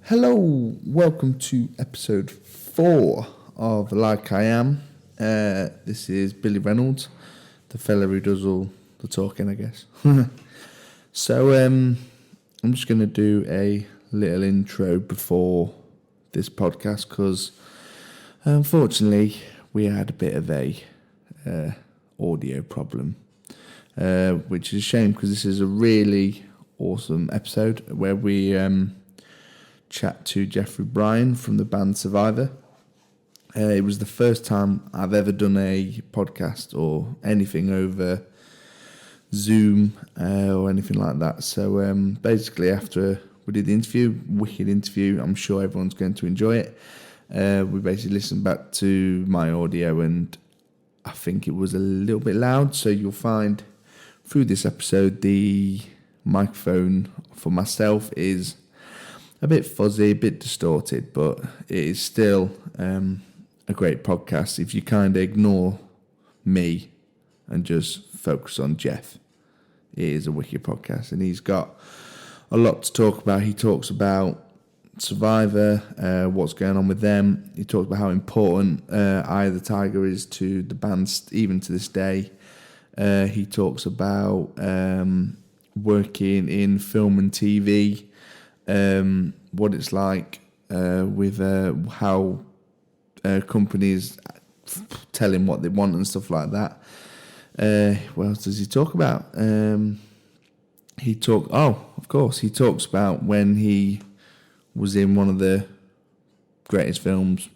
Hello, welcome to episode 4 of Like I Am. This is Billy Reynolds, the fella who does all the talking, I guess. So I'm just going to do a little intro before this podcast because unfortunately we had a bit of a audio problem, which is a shame because this is a really awesome episode where we chat to Jeffrey Bryan from the band Survivor. It was the first time I've ever done a podcast or anything over Zoom or anything like that. So basically after we did the interview, wicked interview, I'm sure everyone's going to enjoy it. We basically listened back to my audio and I think it was a little bit loud. So you'll find through this episode the microphone for myself is a bit fuzzy, a bit distorted, but it is still a great podcast if you kind of ignore me and just focus on Jeff. It is a wicked podcast, and he's got a lot to talk about. He talks about Survivor, what's going on with them. He talks about how important Eye of the Tiger is to the band, even to this day. He talks about working in film and TV, what it's like with how companies tell him what they want and stuff like that. What else does he talk about? He talks about when he was in one of the greatest films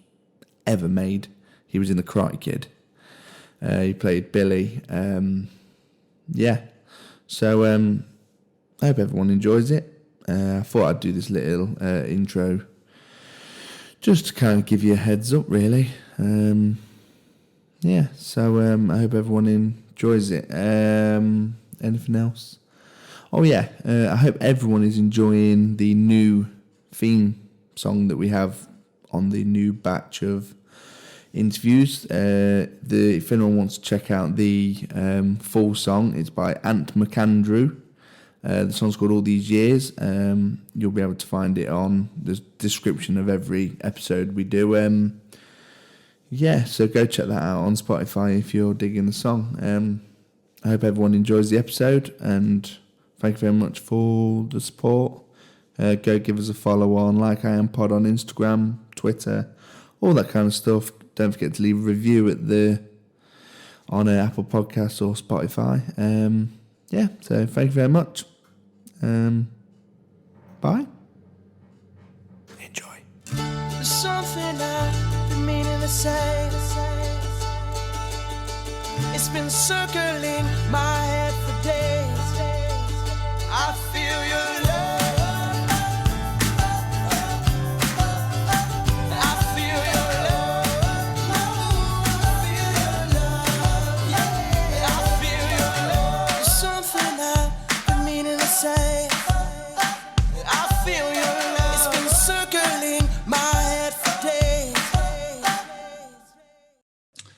ever made. He was in The Karate Kid. He played Billy. So I hope everyone enjoys it. I thought I'd do this little intro just to kind of give you a heads up, really. So I hope everyone enjoys it. Anything else? I hope everyone is enjoying the new theme song that we have on the new batch of interviews. If anyone wants to check out the full song, it's by Macandrew. The song's called All These Years. You'll be able to find it on the description of every episode we do. So go check that out on Spotify if you're digging the song. I hope everyone enjoys the episode, and thank you very much for the support. Go give us a follow on Like I Am Pod on Instagram, Twitter, all that kind of stuff. Don't forget to leave a review on Apple Podcasts or Spotify. So thank you very much. Bye. Enjoy. There's something I've been meaning to say. It's been circling my head for days. I feel your love. I feel your love. I feel your love. There's something I've been meaning to say. I feel your love. It's been circling my head for days.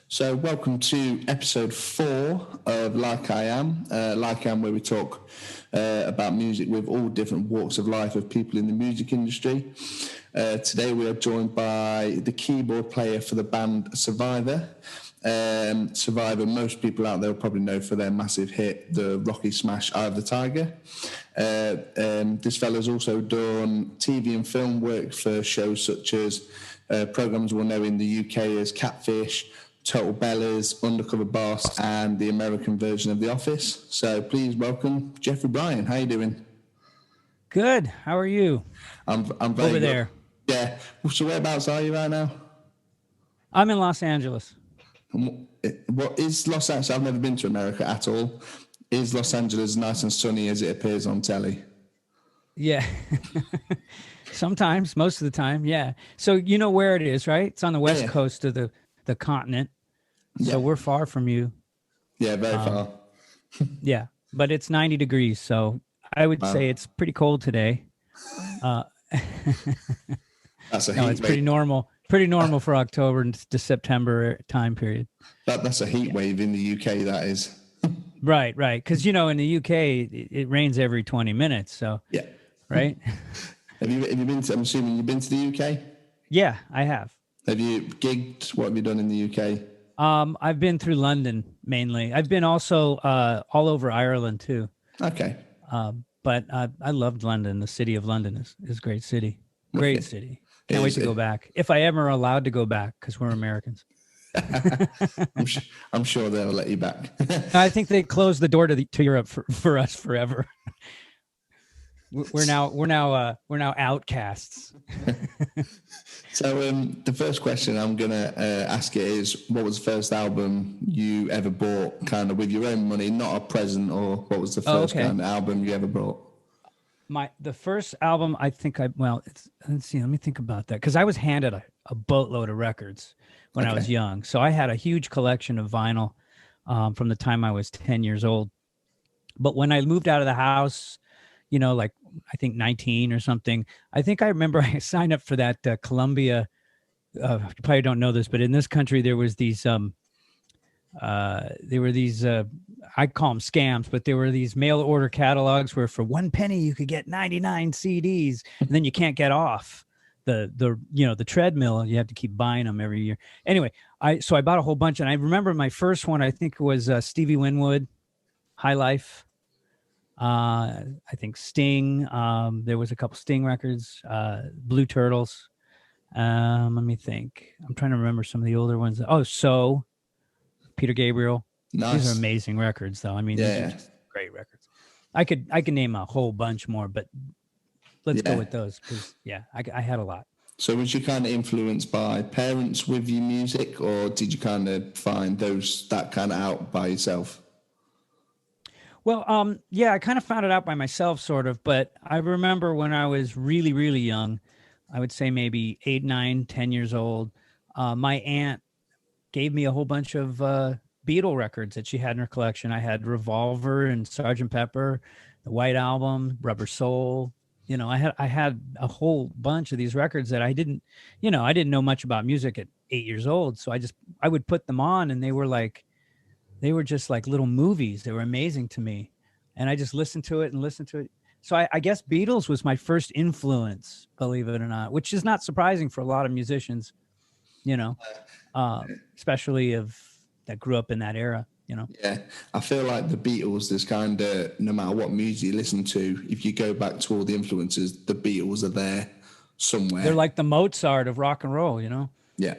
So welcome to episode 4 of Like I Am. Like I Am, where we talk about music with all different walks of life of people in the music industry. Today we are joined by the keyboard player for the band Survivor. Survivor, most people out there will probably know for their massive hit, the rocky smash Eye of the Tiger. This fella's also done TV and film work for shows such as programs we'll know in the UK as Catfish, Total Bellas, Undercover Boss, and the American version of The Office. So please welcome Jeffrey Bryan. How you doing? Good. How are you? I'm very over good. there. Yeah. So whereabouts are you right now? I'm in Los Angeles. What is Los Angeles? I've never been to America at all. Is Los Angeles nice and sunny as it appears on telly? Yeah. Sometimes, most of the time, yeah. So you know where it is, right? It's on the west coast of the continent. So we're far from you. Yeah, very far. Yeah, but it's 90 degrees, so I would say it's pretty cold today. That's a heat no, it's pretty normal. Pretty normal for October to September time period. That's a heat wave in the UK, that is. Right. Because, in the UK, it rains every 20 minutes. So, yeah. Right? Have you been to? I'm assuming you've been to the UK. Yeah, I have. Have you gigged? What have you done in the UK? I've been through London mainly. I've been also all over Ireland too. Okay. But I loved London. The city of London is a great city. Great city. Can't wait to go back. If I ever allowed to go back, because we're Americans. I'm sure they'll let you back. I think they closed the door to Europe for us forever. We're now outcasts. So the first question I'm gonna ask you is, what was the first album you ever bought, kind of with your own money, not a present, or what was the first kind of album you ever bought? The first album, I think let's see, let me think about that, because I was handed a boatload of records when I was young, so I had a huge collection of vinyl from the time I was 10 years old. But when I moved out of the house, like I think 19 or something, I think I remember I signed up for that Columbia. You probably don't know this, but in this country there was these I call them scams, but there were these mail order catalogs where for 1 penny you could get 99 CDs, and then you can't get off the treadmill. You have to keep buying them every year. Anyway, so I bought a whole bunch, and I remember my first one, I think it was Stevie Winwood, High Life. I think Sting. There was a couple Sting records, Blue Turtles. Let me think. I'm trying to remember some of the older ones. Oh, So, Peter Gabriel. Nice. These are amazing records, though. I mean, these are just great records. I could name a whole bunch more, but let's go with those, because I had a lot. So was you kind of influenced by parents with your music, or did you kind of find that kind of out by yourself? Well, I kind of found it out by myself, sort of, but I remember when I was really, really young, I would say maybe 8, 9, 10 years old, my aunt gave me a whole bunch of Beatle records that she had in her collection. I had Revolver and Sgt. Pepper, the White Album, Rubber Soul. I had a whole bunch of these records that I didn't know much about music at 8 years old. So I would put them on, and they were just like little movies. They were amazing to me. And I just listened to it. So I guess Beatles was my first influence, believe it or not, which is not surprising for a lot of musicians, especially that grew up in that era, Yeah, I feel like the Beatles, there's kind of, no matter what music you listen to, if you go back to all the influences, the Beatles are there somewhere. They're like the Mozart of rock and roll, Yeah.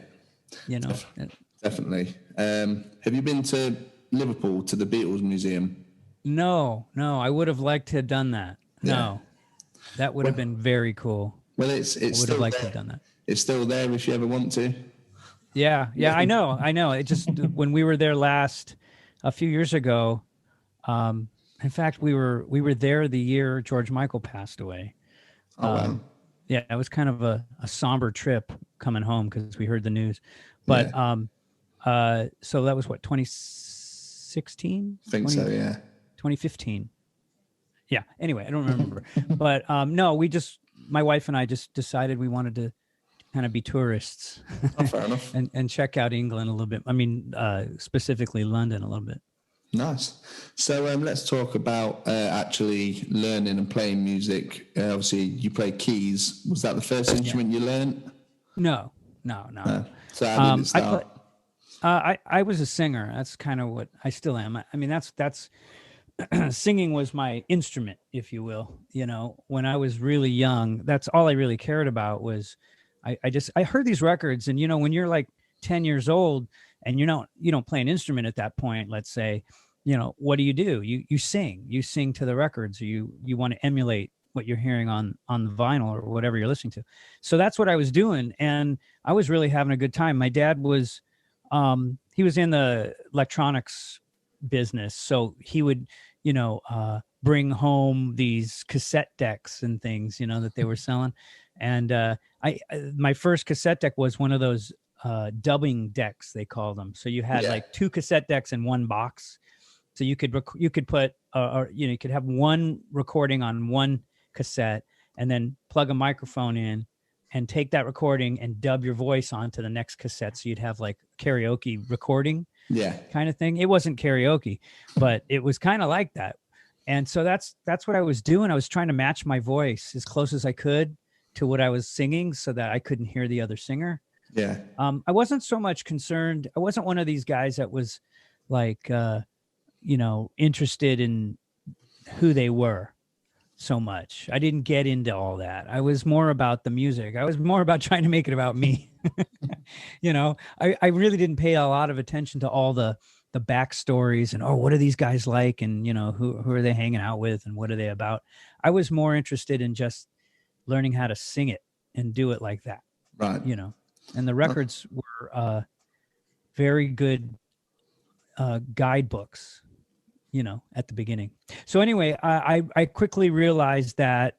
Definitely. Have you been to Liverpool, to the Beatles Museum? No, I would have liked to have done that. Yeah. No, that would have been very cool. Well, it's I would have liked to have done that. It's still there if you ever want to. Yeah, I know. It just, when we were there a few years ago, in fact, we were there the year George Michael passed away. Oh, wow. Yeah, it was kind of a somber trip coming home because we heard the news. But so that was what, 2016? I think so, yeah. 2015. Yeah. Anyway, I don't remember. But no, my wife and I just decided we wanted to kind of be tourists. Oh, fair enough. and check out England a little bit. I mean, specifically London a little bit. Nice. So let's talk about actually learning and playing music. Obviously, you play keys. Was that the first instrument you learned? No. So how did it start? I was a singer. That's kind of what I still am. I mean, that's singing was my instrument, if you will. When I was really young, that's all I really cared about was I heard these records, and when you're like 10 years old and you don't play an instrument at that point, let's say, what do? You sing to the records, or you want to emulate what you're hearing on the vinyl or whatever you're listening to. So that's what I was doing, and I was really having a good time. My dad was he was in the electronics business, so he would bring home these cassette decks and things that they were selling. And my first cassette deck was one of those dubbing decks, they call them. So you had like 2 cassette decks in one box. So you could put you could have one recording on one cassette, and then plug a microphone in and take that recording and dub your voice onto the next cassette. So you'd have like karaoke recording kind of thing. It wasn't karaoke, but it was kind of like that. And so that's what I was doing. I was trying to match my voice as close as I could to what I was singing so that I couldn't hear the other singer. Yeah. I wasn't so much concerned. I wasn't one of these guys that was like, interested in who they were so much. I didn't get into all that. I was more about the music. I was more about trying to make it about me. I really didn't pay a lot of attention to all the backstories and, what are these guys like? And, who are they hanging out with and what are they about? I was more interested in just learning how to sing it and do it like that. Right. And the records were very good guidebooks, at the beginning. So anyway, I quickly realized that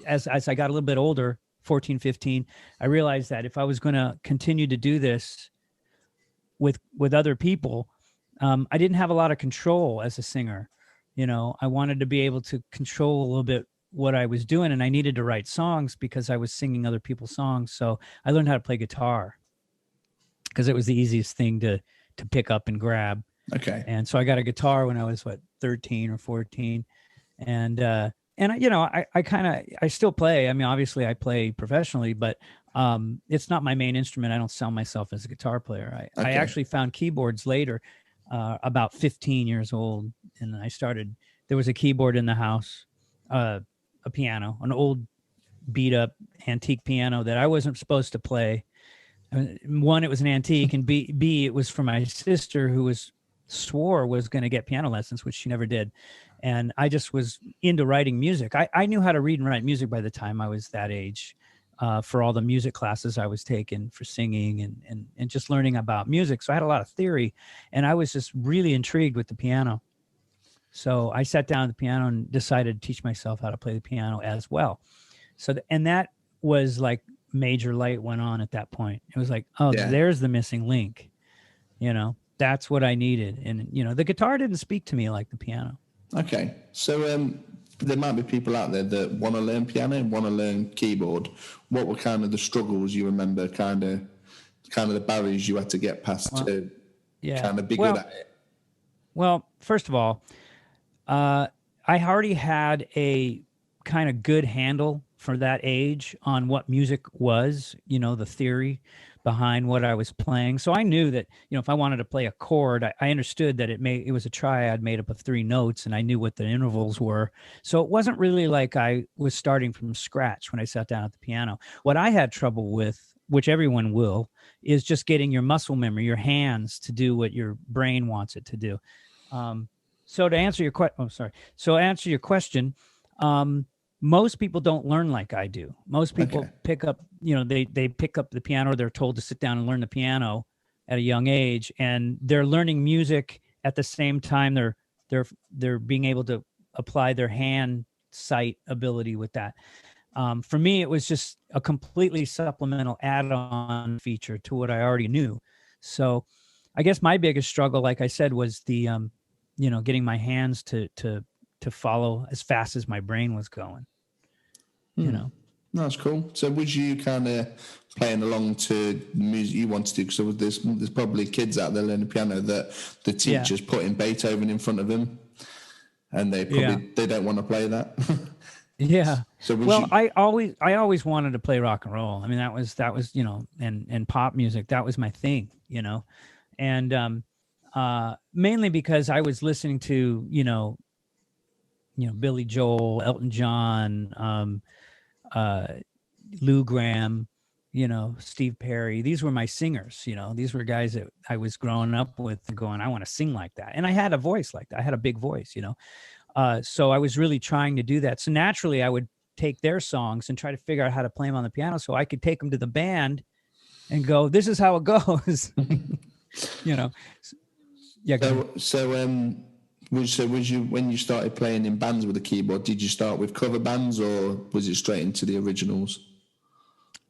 as I got a little bit older, 14, 15, I realized that if I was going to continue to do this with other people, I didn't have a lot of control as a singer. I wanted to be able to control a little bit what I was doing, and I needed to write songs because I was singing other people's songs. So I learned how to play guitar because it was the easiest thing to pick up and grab. Okay. And so I got a guitar when I was 13 or 14. And I still play. I mean, obviously I play professionally, but it's not my main instrument. I don't sell myself as a guitar player. I actually found keyboards later, about 15 years old. And there was a keyboard in the house, a piano, an old beat up antique piano that I wasn't supposed to play. One, it was an antique, and B, it was for my sister who swore was going to get piano lessons, which she never did. And I just was into writing music. I knew how to read and write music by the time I was that age, for all the music classes I was taking for singing and just learning about music. So I had a lot of theory, and I was just really intrigued with the piano. So I sat down at the piano and decided to teach myself how to play the piano as well. So, and that was like major light went on at that point. It was like, there's the missing link. That's what I needed. And, the guitar didn't speak to me like the piano. Okay. So there might be people out there that want to learn piano and want to learn keyboard. What were kind of the struggles you remember, kind of the barriers you had to get past to kind of be good at it? Well, first of all, I already had a kind of good handle for that age on what music was, the theory behind what I was playing. So I knew that, if I wanted to play a chord, I understood that it was a triad made up of 3 notes, and I knew what the intervals were. So it wasn't really like I was starting from scratch when I sat down at the piano. What I had trouble with, which everyone will, is just getting your muscle memory, your hands to do what your brain wants it to do. So to answer your question, most people don't learn like I do. Most people pick up, they pick up the piano. They're told to sit down and learn the piano at a young age, and they're learning music at the same time they're being able to apply their hand sight ability with that. For me, it was just a completely supplemental add-on feature to what I already knew. So I guess my biggest struggle, like I said, was the getting my hands to follow as fast as my brain was going. That's cool. So was you kind of playing along to the music you wanted to? Because there's probably kids out there learning piano that the teacher's putting Beethoven in front of them, and they don't want to play that. Yeah. So I always wanted to play rock and roll. I mean, that was and pop music, that was my thing, and mainly because I was listening to Billy Joel, Elton John, Lou Gramm, Steve Perry. These were my singers. These were guys that I was growing up with and going, I want to sing like that. And I had a voice like that. I had a big voice, so I was really trying to do that. So naturally I would take their songs and try to figure out how to play them on the piano so I could take them to the band and go, this is how it goes. Yeah. Was you, when you started playing in bands with the keyboard, did you start with cover bands or was it straight into the originals?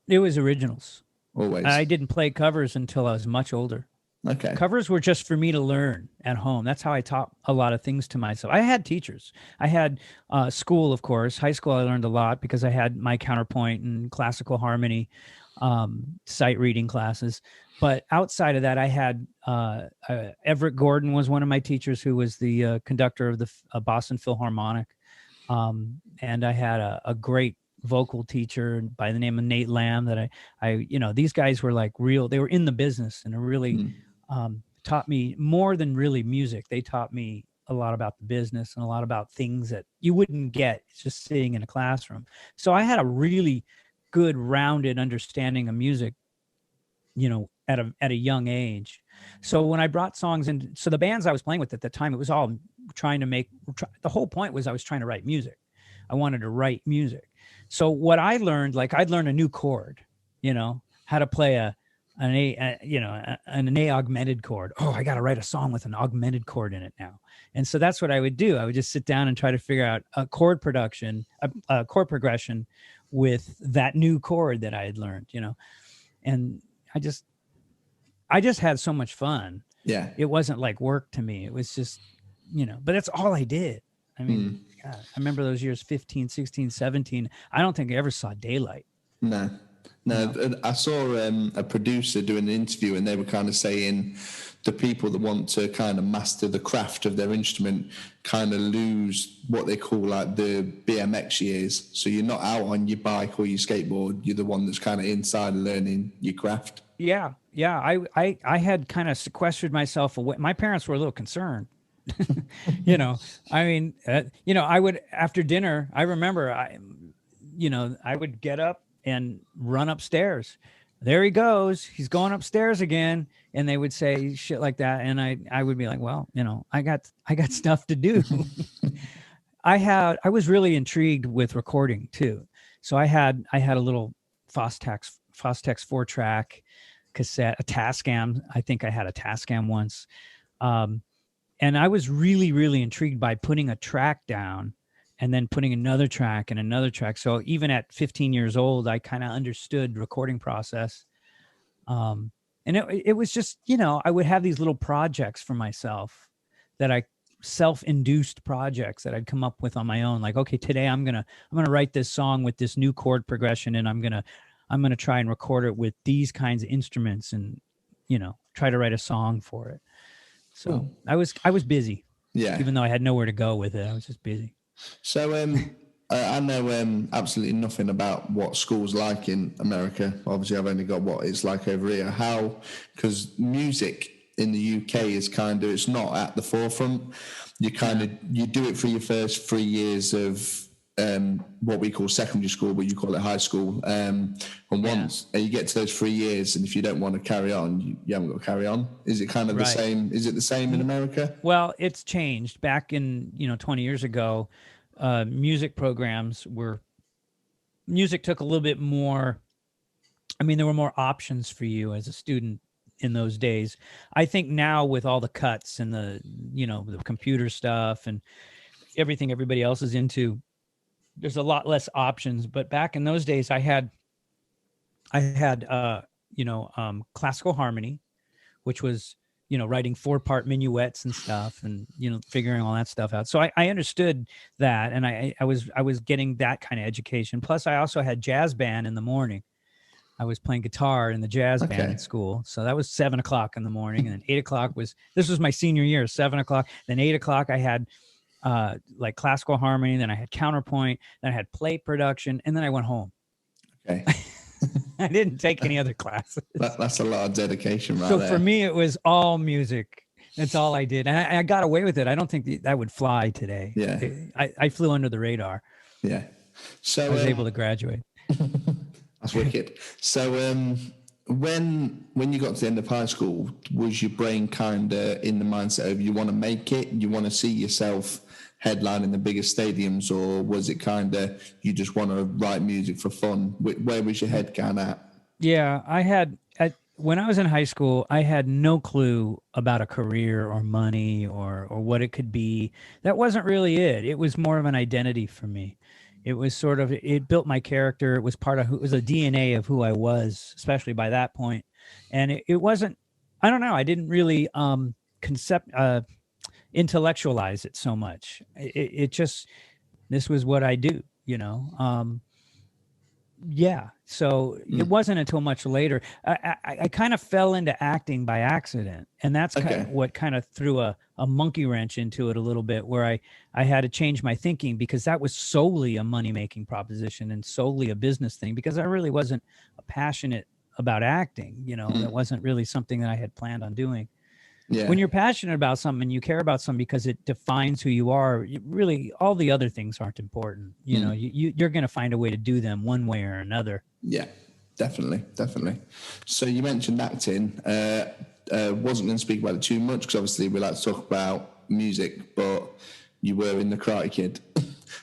It was originals. Always. I didn't play covers until I was much older. Okay. Covers were just for me to learn at home. That's how I taught a lot of things to myself. I had teachers. I had school, of course. High school, I learned a lot because I had my counterpoint and classical harmony, sight reading classes. But outside of that, I had Everett Gordon was one of my teachers, who was the conductor of the Boston Philharmonic. And I had a great vocal teacher by the name of Nate Lamb that these guys were like real, they were in the business and really taught me more than really music. They taught me a lot about the business and a lot about things that you wouldn't get just sitting in a classroom. So I had a really good rounded understanding of music, at a young age. So when I brought songs in, so the bands I was playing with at the time, it was all the whole point was I was trying to write music. I wanted to write music. So what I learned, like I'd learn a new chord, how to play an A augmented chord. Oh, I got to write a song with an augmented chord in it now. And so that's what I would do. I would just sit down and try to figure out a chord progression with that new chord that I had learned, and I just had so much fun. Yeah. It wasn't like work to me. It was just, but that's all I did. I mean, God, I remember those years, 15, 16, 17. I don't think I ever saw daylight. No. I saw a producer doing an interview, and they were kind of saying the people that want to kind of master the craft of their instrument kind of lose what they call like the BMX years. So you're not out on your bike or your skateboard. You're the one that's kind of inside learning your craft. Yeah. I had kind of sequestered myself away. My parents were a little concerned. I would, after dinner, I remember I would get up and run upstairs. There he goes. He's going upstairs again. And they would say shit like that. And I would be like, well, I got stuff to do. I was really intrigued with recording too. So I had a little Fostex 4-track cassette, a Tascam. I think I had a Tascam once. And I was really, really intrigued by putting a track down and then putting another track and another track. So even at 15 years old, I kind of understood recording process. And it was just, I would have these little projects for myself that I self-induced projects that I'd come up with on my own. Like, okay, today I'm going to write this song with this new chord progression, and I'm going to try and record it with these kinds of instruments and, try to write a song for it. So I was busy. Yeah. Even though I had nowhere to go with it, I was just busy. So I know absolutely nothing about what school's like in America. Obviously, I've only got what it's like over here. How, because music in the UK is kind of, it's not at the forefront. You you do it for your first 3 years of what we call secondary school, but you call it high school. And once you get to those 3 years, and if you don't want to carry on, you haven't got to carry on. Is it kind of the same? Is it the same in America? Well, it's changed. Back in 20 years ago, music took a little bit more. I mean, there were more options for you as a student in those days. I think now with all the cuts and the computer stuff and everything everybody else is into, there's a lot less options. But back in those days, I had classical harmony, which was, writing 4-part minuets and stuff and, figuring all that stuff out. So I understood that. And I was getting that kind of education. Plus I also had jazz band in the morning. I was playing guitar in the jazz band at school. So that was 7:00 in the morning. And then 8:00 this was my senior year, 7:00. Then 8:00 I had like classical harmony. Then I had counterpoint. Then I had plate production. And then I went home. Okay. I didn't take any other classes. That's a lot of dedication, right? So there. For me, it was all music. That's all I did. And I got away with it. I don't think that would fly today. Yeah. I flew under the radar. Yeah. So I was able to graduate. That's wicked. So when you got to the end of high school, was your brain kind of in the mindset of you want to make it, you want to see yourself headlining the biggest stadiums, or was it kind of you just want to write music for fun? Where was your head kind of at? Yeah, when I was in high school, I had no clue about a career or money or what it could be. That wasn't really it. It was more of an identity for me. It was sort of, it built my character. It was it was a DNA of who I was, especially by that point. And it wasn't, I don't know, I didn't really intellectualize it so much. It just, this was what I do, Yeah. So it wasn't until much later. I kind of fell into acting by accident. And that's kind Okay. of what kind of threw a monkey wrench into it a little bit, where I had to change my thinking, because that was solely a money-making proposition and solely a business thing, because I really wasn't passionate about acting. That wasn't really something that I had planned on doing. Yeah. When you're passionate about something and you care about something because it defines who you are, really all the other things aren't important. You're going to find a way to do them one way or another. Yeah, definitely. So you mentioned acting. Wasn't going to speak about it too much because obviously we like to talk about music, but you were in the Karate Kid.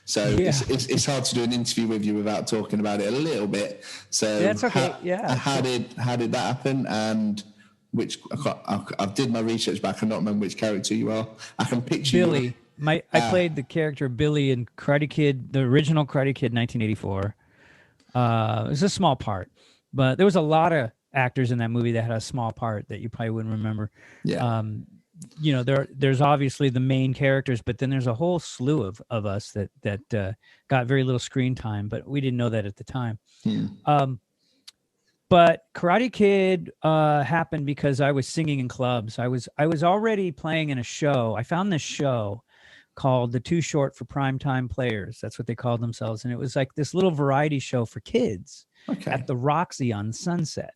So Yeah. it's hard to do an interview with you without talking about it a little bit. So That's okay. How did that happen? And I did my research back. I don't remember which character you are. I can picture Billy. I played the character Billy in Karate Kid, the original Karate Kid, 1984. It was a small part, but there was a lot of actors in that movie that had a small part that you probably wouldn't remember. Yeah. There's obviously the main characters, but then there's a whole slew of us that got very little screen time, but we didn't know that at the time. But Karate Kid happened because I was singing in clubs. I was already playing in a show. I found this show called The Too Short for Primetime Players. That's what they called themselves. And it was like this little variety show for kids at the Roxy on Sunset.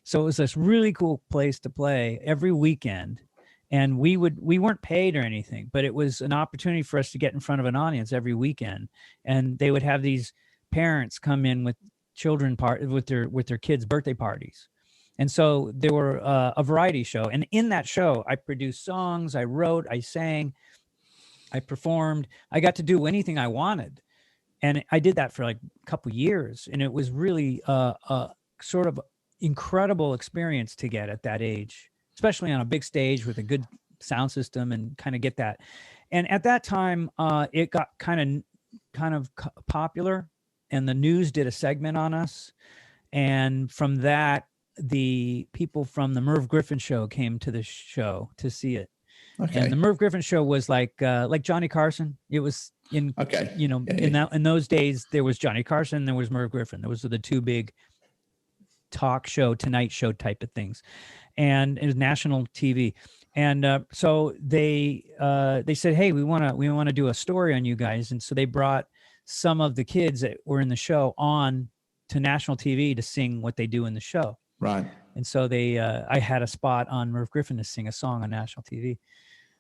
So it was this really cool place to play every weekend. And we weren't paid or anything, but it was an opportunity for us to get in front of an audience every weekend. And they would have these parents come in with children with their kids' birthday parties. And so there were a variety show. And in that show, I produced songs, I wrote, I sang, I performed. I got to do anything I wanted. And I did that for like a couple years. And it was really a sort of incredible experience to get at that age, especially on a big stage with a good sound system, and kind of get that. And at that time, it got kind of popular, and the news did a segment on us. And from that, the people from the Merv Griffin show came to the show to see it. Okay. And the Merv Griffin show was like Johnny Carson. It was in those days, there was Johnny Carson, there was Merv Griffin. Those were the two big talk show, Tonight Show type of things. And it was national TV. And so they said, hey, we want to do a story on you guys. And so they brought some of the kids that were in the show on to national TV to sing what they do in the show. Right. And so I had a spot on Merv Griffin to sing a song on national TV.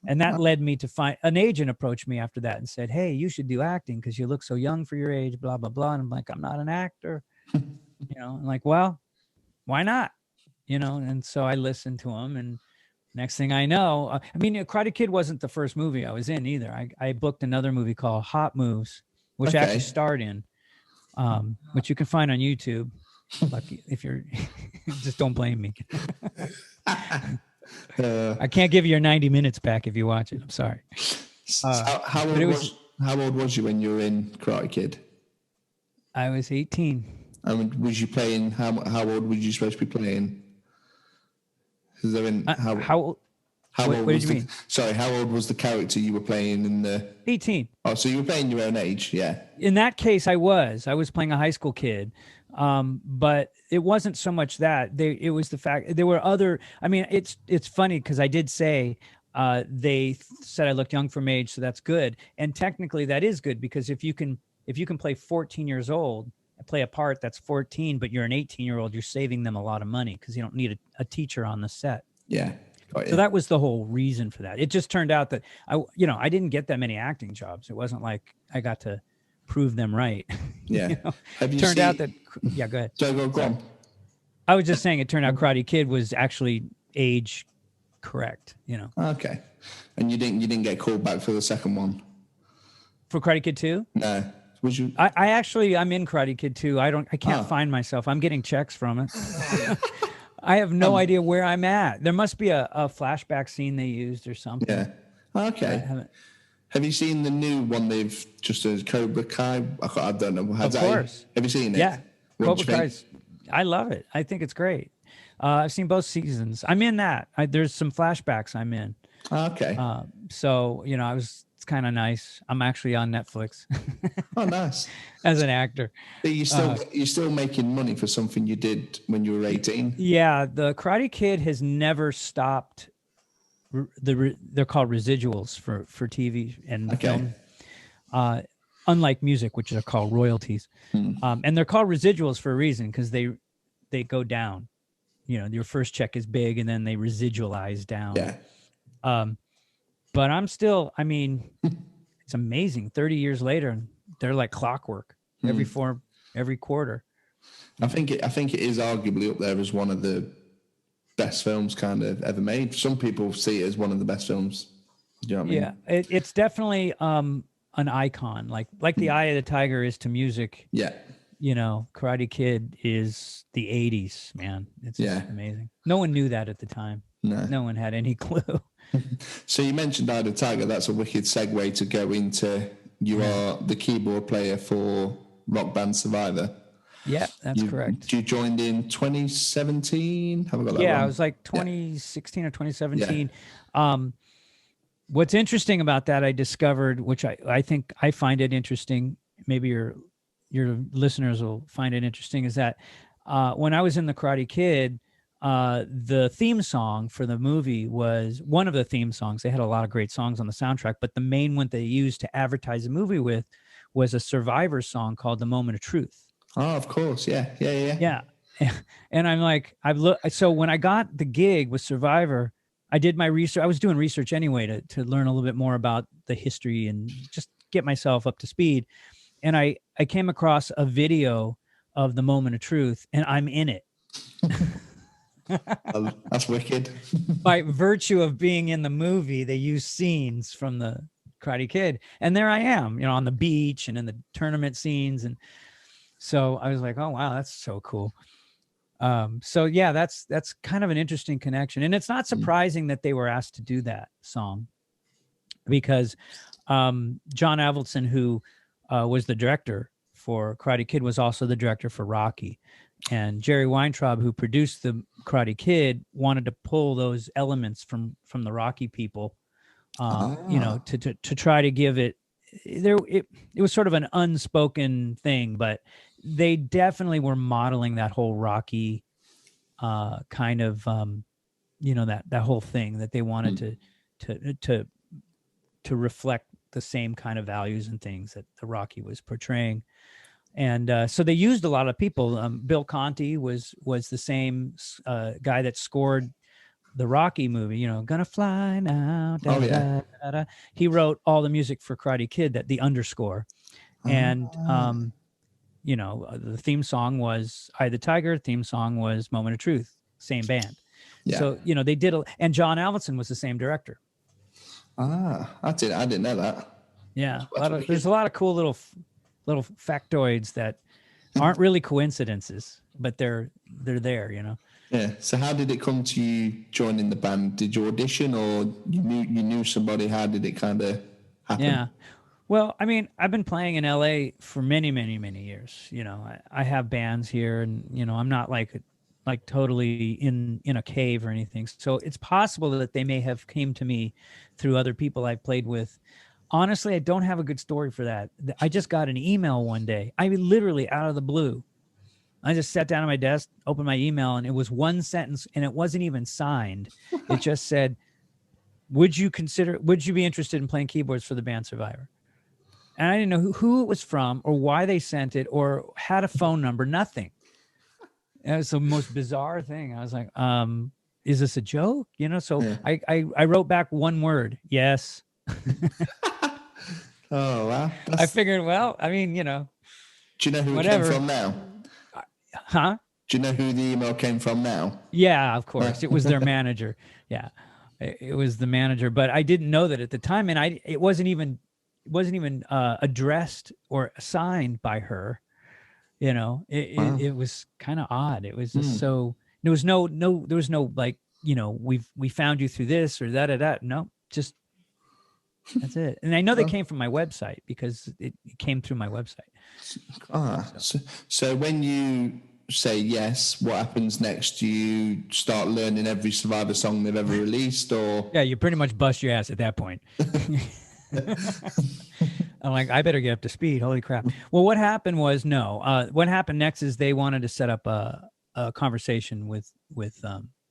And that led me to find an agent approached me after that and said, hey, you should do acting because you look so young for your age, blah, blah, blah. And I'm like, I'm not an actor. I'm like, well, why not? And so I listened to him, and next thing I know, Karate Kid wasn't the first movie I was in either. I booked another movie called Hot Moves, which I actually starred in, which you can find on YouTube. Lucky if you're, just don't blame me. I can't give you your 90 minutes back if you watch it. I'm sorry. How old was you when you were in Karate Kid? I was 18. Was you playing? How old were you supposed to be playing? How old? What did you mean? Sorry, how old was the character you were playing in the? 18. Oh, so you were playing your own age, yeah. In that case, I was playing a high school kid, but it wasn't so much that it was the fact there were other. It's funny because I did say they said I looked young for my age, so that's good, and technically that is good because if you can play 14 years old. Play a part that's 14, but you're an 18-year-old, you're saving them a lot of money because you don't need a teacher on the set. Yeah. So that was the whole reason for that. It just turned out that I didn't get that many acting jobs. It wasn't like I got to prove them right. Yeah. It turned out that go ahead. So go on. I was just saying it turned out Karate Kid was actually age correct, Okay. And you didn't get called back for the second one? For Karate Kid 2? No. Was you? I'm in Karate Kid 2. I can't find myself. I'm getting checks from it. I have no idea where I'm at. There must be a flashback scene they used or something. Yeah. Okay. Have you seen the new one they've just as Cobra Kai? I don't know. Of course. Have you seen it? Yeah. Cobra Kai. I love it. I think it's great. I've seen both seasons. I'm in that. There's some flashbacks I'm in. Okay. So, I was It's kind of nice. I'm actually on Netflix Oh, nice. as an actor. But you're still making money for something you did when you were 18. Yeah, the Karate Kid has never stopped. They're called residuals for TV and film. Unlike music, which are called royalties. And they're called residuals for a reason, because they go down. You know, your first check is big and then they residualize down. Yeah. But I'm still, I mean, it's amazing. 30 years later, they're like clockwork every quarter. I think it is arguably up there as one of the best films kind of ever made. Some people see it as one of the best films. Do you know what I mean? Yeah, it's definitely an icon, like the Eye of the Tiger is to music. Yeah. You know, Karate Kid is the 80s, man. It's just amazing. No one knew that at the time. No one had any clue. So you mentioned Eye of the Tiger. That's a wicked segue to go into you are the keyboard player for rock band Survivor. Yeah, that's correct. You joined in 2017? Have I got that wrong? It was like 2016 or 2017. What's interesting about that, I discovered, which I think I find it interesting, maybe your listeners will find it interesting, is that when I was in the Karate Kid, the theme song for the movie was one of the theme songs. They had a lot of great songs on the soundtrack, but the main one they used to advertise the movie with was a Survivor song called "The Moment of Truth." Oh, of course. Yeah. And I'm like, so when I got the gig with Survivor, I did my research. I was doing research anyway to learn a little bit more about the history and just get myself up to speed. And I came across a video of "The Moment of Truth," and I'm in it. That's wicked. By virtue of being in the movie, they use scenes from the Karate Kid, and there I am, you know, on the beach and in the tournament scenes. And so I was like, oh wow, that's so cool. So yeah, that's kind of an interesting connection, and it's not surprising that they were asked to do that song, because John Avildsen, who was the director for Karate Kid, was also the director for Rocky. And Jerry Weintraub, who produced the Karate Kid, wanted to pull those elements from the Rocky people, you know, to try to give it there. It was sort of an unspoken thing, but they definitely were modeling that whole Rocky kind of, you know, that whole thing that they wanted to reflect the same kind of values and things that the Rocky was portraying. And so they used a lot of people. Bill Conti was the same guy that scored the Rocky movie, you know, "Gonna Fly Now." Da, da, da, da. He wrote all the music for Karate Kid, the underscore. And, you know, the theme song was Eye of the Tiger. Theme song was "Moment of Truth." Same band. Yeah. So, you know, they did, and John Avildsen was the same director. I didn't know that. Yeah. There's a lot of cool little factoids that aren't really coincidences, but they're there, you know. Yeah. So how did it come to you joining the band? Did you audition, or you knew somebody? How did it kind of happen? Yeah. Well, I mean, I've been playing in LA for many, many, many years. You know, I have bands here, and you know, I'm not like totally in a cave or anything. So it's possible that they may have came to me through other people I've played with. Honestly, I don't have a good story for that. I just got an email one day. I mean, literally out of the blue. I just sat down at my desk, opened my email, and it was one sentence, and it wasn't even signed. It just said, would you be interested in playing keyboards for the band Survivor? And I didn't know who it was from or why they sent it or had a phone number, nothing. It was the most bizarre thing. I was like, is this a joke? You know, so yeah. I wrote back one word, yes. Oh, wow. I figured, well, I mean, you know. Do you know who it came from now? Huh? Do you know who the email came from now? Yeah, of course. It was their manager. Yeah, it was the manager. But I didn't know that at the time, and it wasn't even addressed or signed by her. You know, it was kind of odd. It was just so there was no like, you know, we found you through this or that. No, just. That's it. And I know they came from my website because it came through my website. So when you say yes, what happens next? Do you start learning every Survivor song they've ever released, or? Yeah, you pretty much bust your ass at that point. I'm like, I better get up to speed. Holy crap. Well, what happened was what happened next is they wanted to set up a conversation with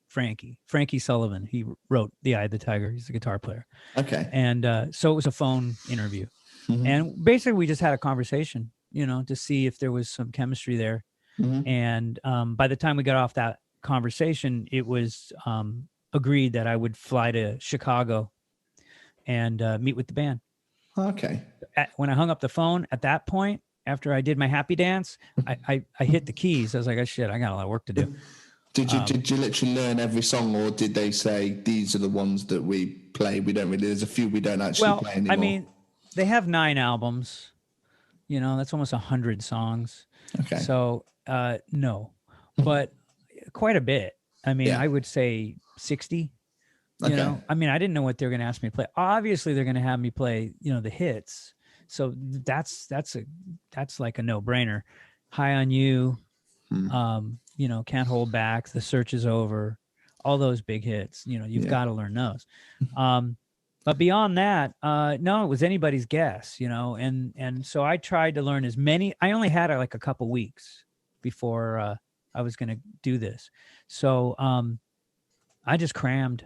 Frankie Sullivan. He wrote The Eye of the Tiger. He's a guitar player. Okay. And so it was a phone interview. Mhm. And basically we just had a conversation, to see if there was some chemistry there. Mhm. And by the time we got off that conversation, it was agreed that I would fly to Chicago and meet with the band. Okay. When I hung up the phone at that point, after I did my happy dance, I hit the keys. I was like, oh shit, I got a lot of work to do. Did you literally learn every song, or did they say these are the ones that we play? We don't really. There's a few we don't actually play anymore. I mean, they have 9 albums. That's almost 100 songs. Okay. So no, but quite a bit. I mean, Yeah. I would say 60. Okay. I mean, I didn't know what they were going to ask me to play. Obviously, they're going to have me play, the hits. So that's like a no-brainer. High on You, Can't Hold Back, The Search Is Over, all those big hits. You've got to learn those. But beyond that, no, it was anybody's guess. And so I tried to learn as many. I only had like a couple weeks before I was going to do this. So I just crammed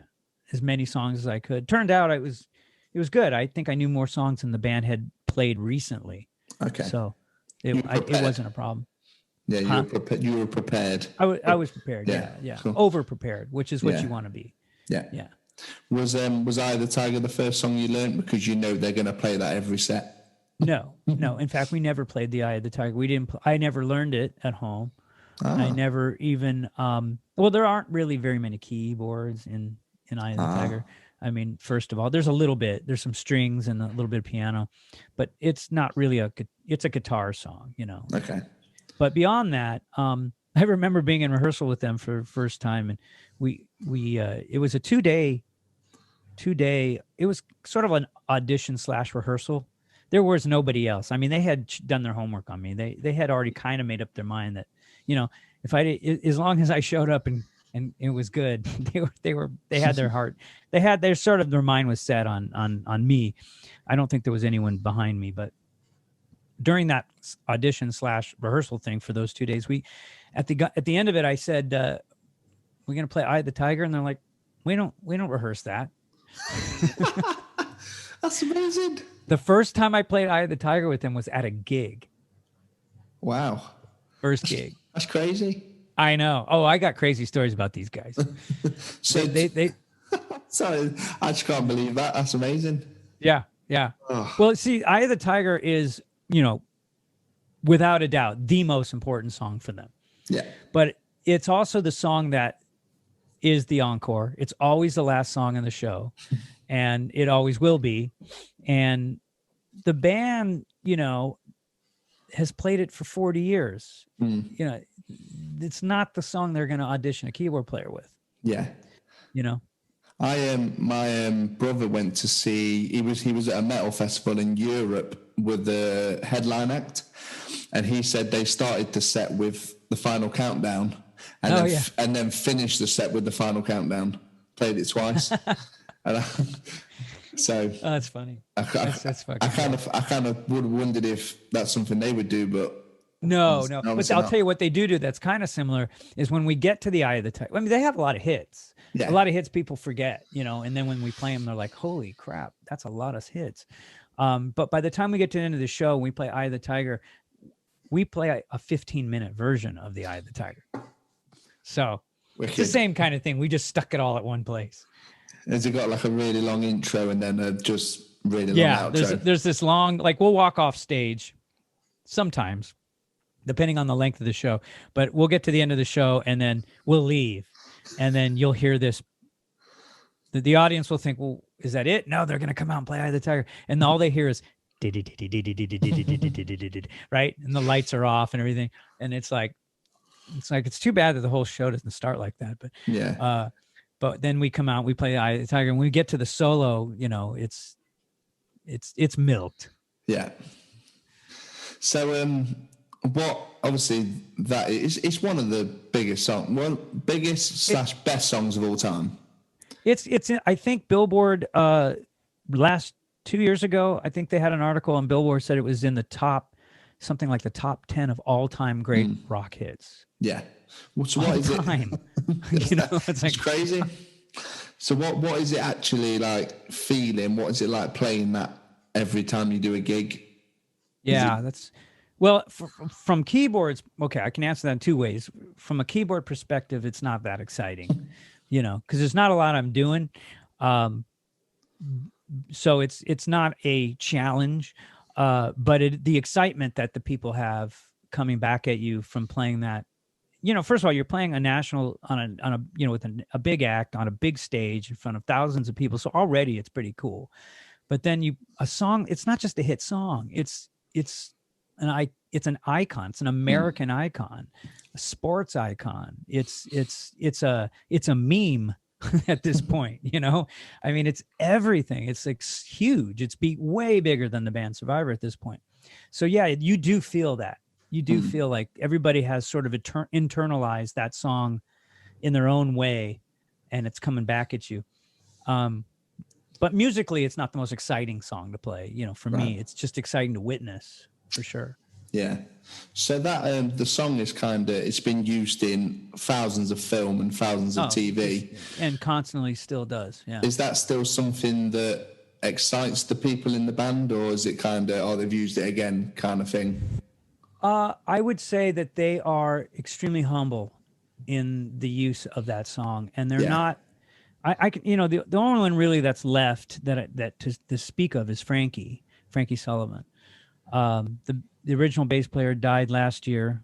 as many songs as I could. Turned out it was good. I think I knew more songs than the band had played recently. Okay. So it wasn't a problem. Yeah, you were prepared. I was prepared. Yeah. Cool. Over prepared, which is what you want to be. Yeah. Yeah. Was Eye of the Tiger the first song you learned, because they're going to play that every set? No. In fact, we never played The Eye of the Tiger. We didn't. I never learned it at home. I never even. Well, there aren't really very many keyboards in Eye of the Tiger. I mean, first of all, there's a little bit. There's some strings and a little bit of piano, but it's not really it's a guitar song, Okay. But beyond that, I remember being in rehearsal with them for the first time, and we it was a 2-day. It was sort of an audition / rehearsal. There was nobody else. I mean, they had done their homework on me. They had already kind of made up their mind that, if as long as I showed up and it was good, they had their heart. Their mind was set on me. I don't think there was anyone behind me, but during that audition / rehearsal thing for those 2 days, at the end of it, I said, we're going to play Eye of the Tiger. And they're like, we don't rehearse that. That's amazing. The first time I played Eye of the Tiger with them was at a gig. Wow. First gig. That's crazy. I know. Oh, I got crazy stories about these guys. So they sorry, I just can't believe that. That's amazing. Yeah. Oh. Well, see, Eye of the Tiger is, without a doubt, the most important song for them. Yeah. But it's also the song that is the encore. It's always the last song in the show, and it always will be. And the band, has played it for 40 years. It's not the song they're going to audition a keyboard player with. Yeah. My brother went to see. He was at a metal festival in Europe with the headline act, and he said they started the set with the Final Countdown, and then finished the set with the Final Countdown. Played it twice. So that's funny. That's fucking. I kind of would have wondered if that's something they would do, but no. But I'll tell you what they do that's kind of similar is when we get to the Eye of the Tiger. I mean, they have a lot of hits. Yeah. A lot of hits people forget, and then when we play them, they're like, "Holy crap, that's a lot of hits." But by the time we get to the end of the show, we play Eye of the Tiger. We play a 15-minute version of the Eye of the Tiger. So it's the same kind of thing. We just stuck it all at one place. Has it got like a really long intro and then just really long outro? Yeah, there's this long, like we'll walk off stage sometimes, depending on the length of the show. But we'll get to the end of the show and then we'll leave. And then you'll hear this. The audience will think, well, is that it? No, they're going to come out and play Eye of the Tiger. And all they hear is, right? And the lights are off and everything. And it's too bad that the whole show doesn't start like that. But yeah. But then we come out, we play Eye of the Tiger, and when we get to the solo, it's milked. Yeah. So what obviously that is, it's one of the biggest / best songs of all time. It's I think Billboard last 2 years ago, I think they had an article on Billboard said it was in the top, something like the top 10 of all-time great rock hits. Yeah. Well, so All what is time. it? You know, it's It's like crazy. So what is it actually like feeling? What is it like playing that every time you do a gig? yeah, that's well from keyboards. Okay, I can answer that in two ways. From a keyboard perspective, it's not that exciting, you know, because there's not a lot I'm doing. So it's not a challenge, but the excitement that the people have coming back at you from playing that, you know, first of all, you're playing a national on a you know, with a big act on a big stage in front of thousands of people. So already it's pretty cool. But then a song, it's not just a hit song. It's an icon. It's an American icon, a sports icon. It's a meme at this point, you know? I mean, it's everything. It's like huge. It's way bigger than the band Survivor at this point. So yeah, you do feel that. You do feel like everybody has sort of internalized that song in their own way, and it's coming back at you. But musically, it's not the most exciting song to play. You know, for me, it's just exciting to witness, for sure. Yeah. So that the song is it's been used in thousands of film and thousands of TV. And constantly still does, yeah. Is that still something that excites the people in the band, or is it they've used it again kind of thing? I would say that they are extremely humble in the use of that song, and they're not. I can, you know, the only one really that's left that to speak of is Frankie Sullivan. The original bass player died last year,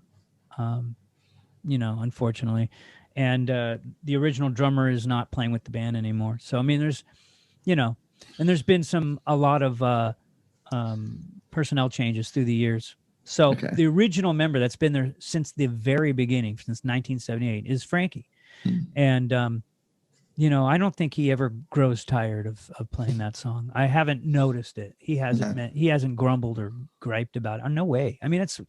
you know, unfortunately, and the original drummer is not playing with the band anymore. So I mean, there's, you know, and there's been a lot of personnel changes through the years. So the original member that's been there since the very beginning, since 1978, is Frankie, and you know, I don't think he ever grows tired of playing that song. I haven't noticed it. He hasn't he hasn't grumbled or griped about it. Oh, no way. I mean, it's,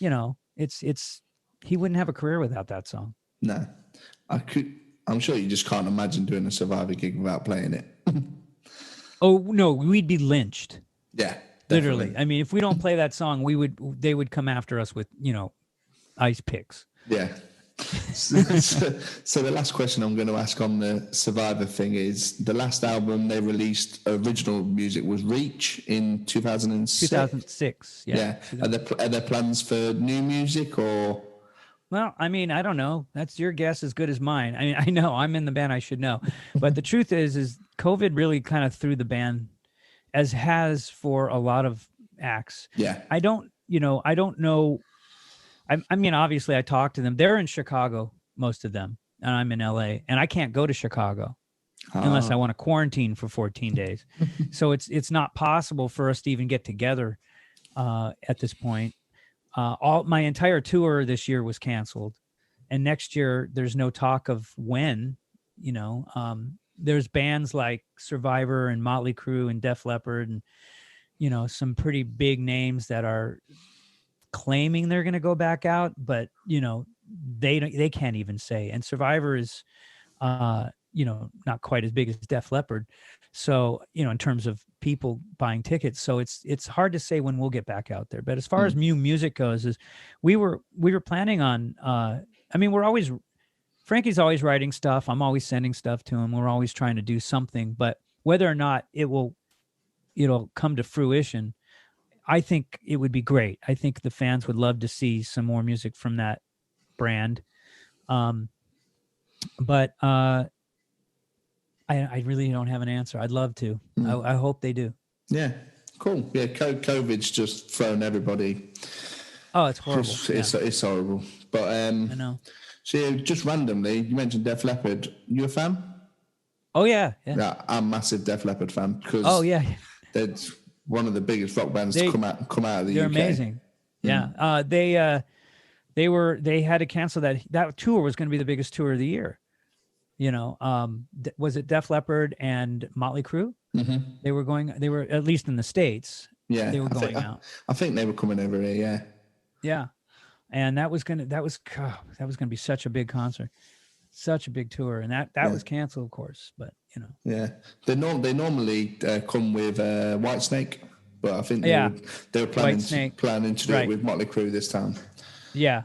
you know, it's he wouldn't have a career without that song. No, I'm sure you just can't imagine doing a Survivor gig without playing it. Oh no, we'd be lynched. Yeah, literally. definitely. I mean, if we don't play that song, they would come after us with, you know, ice picks. Yeah. So the last question I'm going to ask on the Survivor thing is, the last album they released original music was Reach in 2006. 2006. Yeah. Are there plans for new music, or? Well, I mean, I don't know. That's your guess as good as mine. I mean, I know I'm in the band. I should know. But the truth is COVID really kind of threw the band, as has for a lot of acts. Yeah. I don't know. I mean, obviously I talked to them. They're in Chicago, most of them, and I'm in LA, and I can't go to Chicago unless I want to quarantine for 14 days. So it's not possible for us to even get together at this point. My entire tour this year was canceled, and next year there's no talk of when. You know, there's bands like Survivor and Motley Crue and Def Leppard, and you know, some pretty big names that are claiming they're going to go back out, but you know, they can't even say. And Survivor is you know, not quite as big as Def Leppard, so you know, in terms of people buying tickets, so it's hard to say when we'll get back out there. But as far as new music goes, is we were planning on I mean, Frankie's always writing stuff, I'm always sending stuff to him, we're always trying to do something, but whether or not it'll come to fruition, I think it would be great. I think the fans would love to see some more music from that brand. But I really don't have an answer. I'd love to. I hope they do. Yeah, cool. Yeah, COVID's just thrown everybody. Oh, it's horrible. It's horrible. But I know. So yeah, just randomly, you mentioned Def Leppard. You a fan? Oh yeah. Yeah, I'm a massive Def Leppard fan because they're one of the biggest rock bands to come out of the UK. They're amazing. Yeah. They had to cancel that tour was going to be the biggest tour of the year. You know, was it Def Leppard and Motley Crue? Mm-hmm. They were at least in the States. Yeah. They were going out. I think they were coming over here. Yeah. Yeah. And that was going to be such a big concert. such a big tour, and that Yeah. was canceled, of course. But Yeah, they normally come with Whitesnake, but I think yeah, they were Whitesnake, planning to do it right? with Motley Crue this time. Yeah.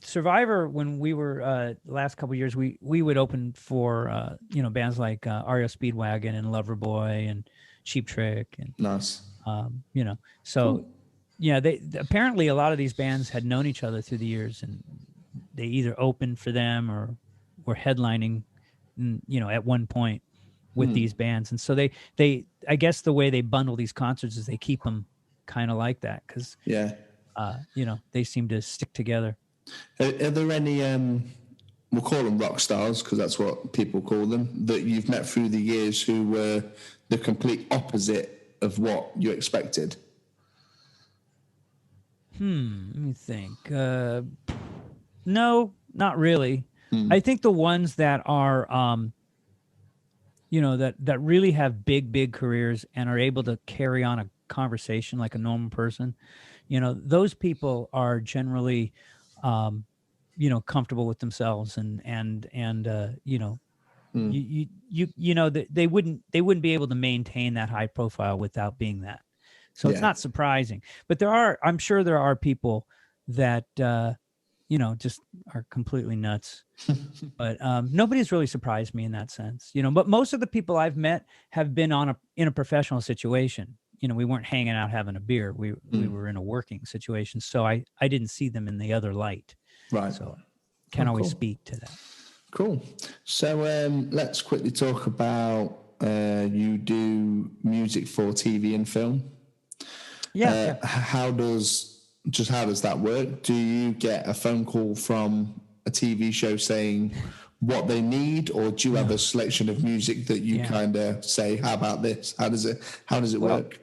Survivor, when we were the last couple of years, we would open for bands like REO Speedwagon and Loverboy and Cheap Trick and Nice. so yeah, they apparently a lot of these bands had known each other through the years, and they either opened for them or were headlining, at one point with these bands. And so they I guess the way they bundle these concerts is they keep them kind of like that, because Yeah. they seem to stick together. Are there any we'll call them rock stars because that's what people call them, that you've met through the years who were the complete opposite of what you expected? Let me think. No, not really. I think the ones that are that really have big careers and are able to carry on a conversation like a normal person, those people are generally comfortable with themselves, and they wouldn't be able to maintain that high profile without being that. So it's not surprising. But I'm sure there are people that just are completely nuts. But nobody's really surprised me in that sense. But most of the people I've met have been in a professional situation. We weren't hanging out having a beer. We were in a working situation. So I didn't see them in the other light. Right. So can't always speak to that. Cool. So let's quickly talk about you do music for TV and film. Yeah. How does that work? Do you get a phone call from a TV show saying what they need, or do you have a selection of music that you kind of say, how about this? How does it work?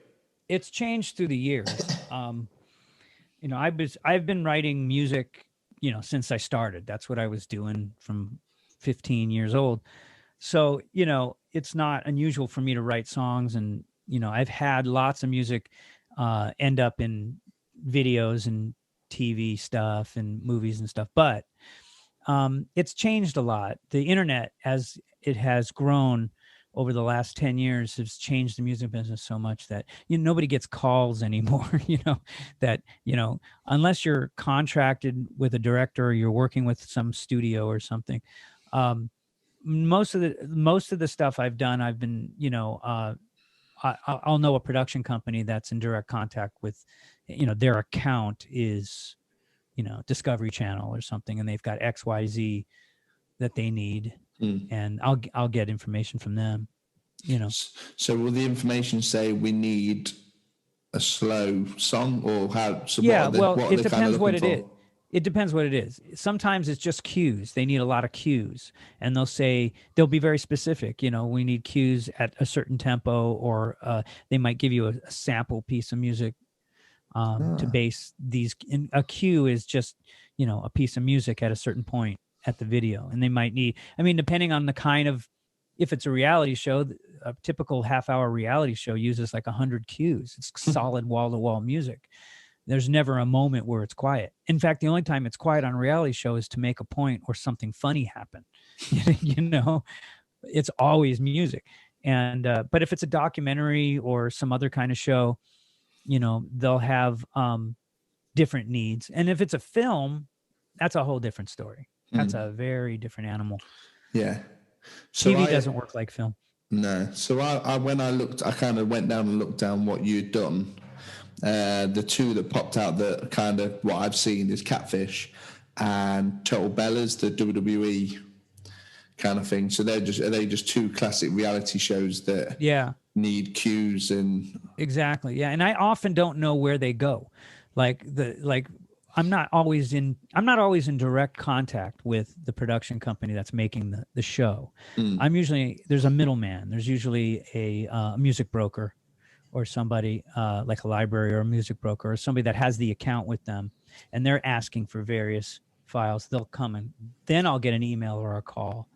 It's changed through the years. I've been writing music, since I started. That's what I was doing from 15 years old. So, it's not unusual for me to write songs, and, I've had lots of music end up in videos and TV stuff and movies and stuff. But it's changed a lot. The internet, as it has grown over the last 10 years, has changed the music business so much that nobody gets calls anymore. That unless you're contracted with a director or you're working with some studio or something. Most of the stuff I've done, I've been I'll know a production company that's in direct contact with, their account is, Discovery Channel or something, and they've got XYZ that they need, and I'll get information from them. So will the information say we need a slow song, or how? So it depends what it is. It depends what it is. Sometimes it's just cues. They need a lot of cues, and they'll be very specific. We need cues at a certain tempo, or they might give you a sample piece of music to base these. A cue is just, a piece of music at a certain point at the video, and they might need. Depending on the kind of, if it's a reality show, a typical half-hour reality show uses like 100 cues. It's solid wall-to-wall music. There's never a moment where it's quiet. In fact, the only time it's quiet on a reality show is to make a point or something funny happen. It's always music. And but if it's a documentary or some other kind of show, they'll have different needs. And if it's a film, that's a whole different story. That's a very different animal. Yeah. So TV doesn't work like film. No. So when I looked, I kind of went down and looked down what you'd done. The two that popped out that kind of what I've seen is Catfish and Total Bellas, the WWE kind of thing. So are they just two classic reality shows that need cues and exactly. Yeah. And I often don't know where they go. I'm not always in direct contact with the production company that's making the show. There's a middleman. There's usually a music broker, or somebody like a library or a music broker, or somebody that has the account with them, and they're asking for various files. They'll come, and then I'll get an email or a call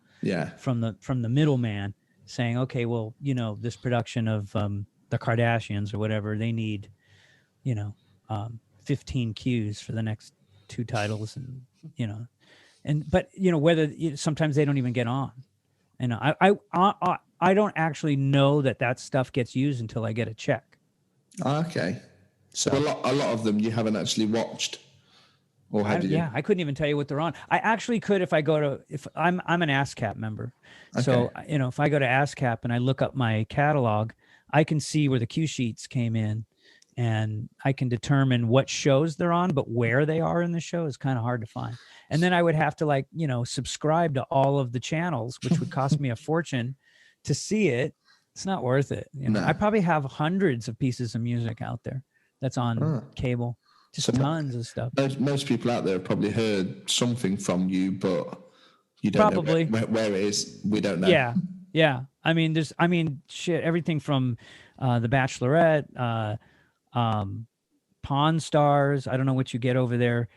from the middleman saying, okay, well, this production of the Kardashians or whatever, they need 15 cues for the next 2 titles, and but whether sometimes they don't even get on. And I don't actually know that stuff gets used until I get a check. Okay. So a lot of them you haven't actually watched, or have you? Yeah, I couldn't even tell you what they're on. I actually could if I'm an ASCAP member. So if I go to ASCAP and I look up my catalog, I can see where the cue sheets came in, and I can determine what shows they're on, but where they are in the show is kind of hard to find. And then I would have to subscribe to all of the channels, which would cost me a fortune to see it. It's not worth it. No. I probably have hundreds of pieces of music out there that's on cable. Just tons of stuff. Most people out there have probably heard something from you, but you don't know where it is. We don't know. Yeah. I mean, shit, everything from The Bachelorette, Pawn Stars. I don't know what you get over there.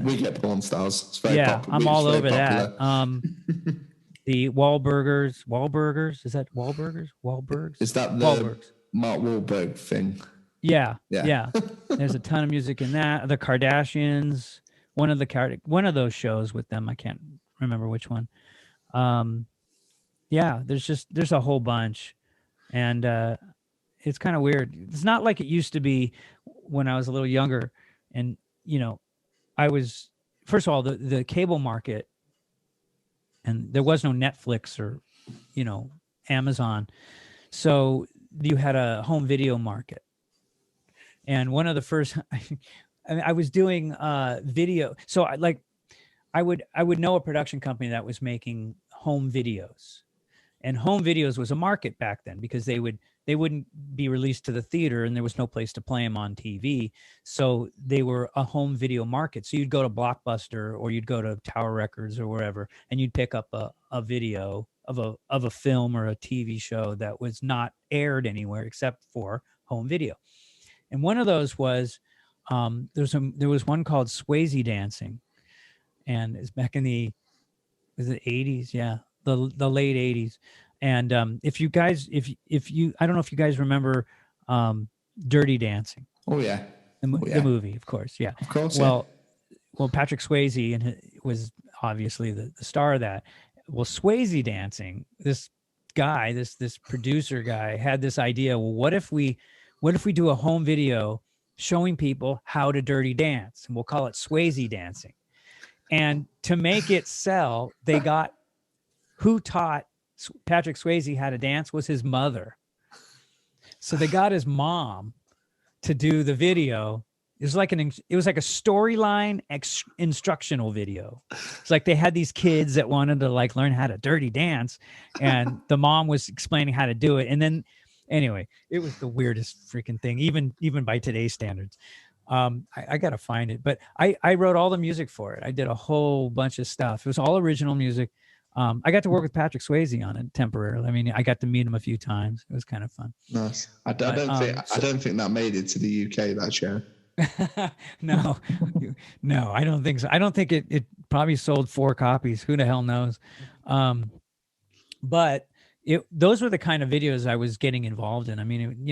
We get Pawn Stars. It's very popular. I'm all over that. The Wahlburgers. Is that Wahlburgers? Wahlbergs? Is that the Wahlbergs. Mark Wahlberg thing? Yeah. There's a ton of music in that. The Kardashians. One of those shows with them. I can't remember which one. There's a whole bunch, and it's kind of weird. It's not like it used to be when I was a little younger, and I was, first of all, the cable market, and there was no Netflix or Amazon, so you had a home video market. And one of the first, I was doing video. So I would know a production company that was making home videos, and home videos was a market back then because they wouldn't be released to the theater, and there was no place to play them on TV. So they were a home video market. So you'd go to Blockbuster or you'd go to Tower Records or wherever, and you'd pick up a video of a film or a TV show that was not aired anywhere except for home video. And one of those was there was one called Swayze Dancing, and it's back in the 80s, the late 80s. And if you guys I don't know if you guys remember Dirty Dancing. Oh yeah. The movie, of course. Yeah. Of course. Well, Patrick Swayze was obviously the star of that. Well, Swayze Dancing, this guy, this producer guy had this idea. Well, what if we do a home video showing people how to dirty dance, and we'll call it Swayze Dancing. And to make it sell, they got who taught Patrick Swayze how to dance was his mother. So they got his mom to do the video. It was like a storyline instructional video. It's like they had these kids that wanted to learn how to dirty dance, and the mom was explaining how to do it. And then anyway, it was the weirdest freaking thing, even by today's standards. I got to find it, but I wrote all the music for it. I did a whole bunch of stuff. It was all original music. I got to work with Patrick Swayze on it temporarily. I mean, I got to meet him a few times. It was kind of fun. Nice. I don't think that made it to the UK, that show. No, I don't think so. I don't think it probably sold 4 copies. Who the hell knows? But those were the kind of videos I was getting involved in. I mean,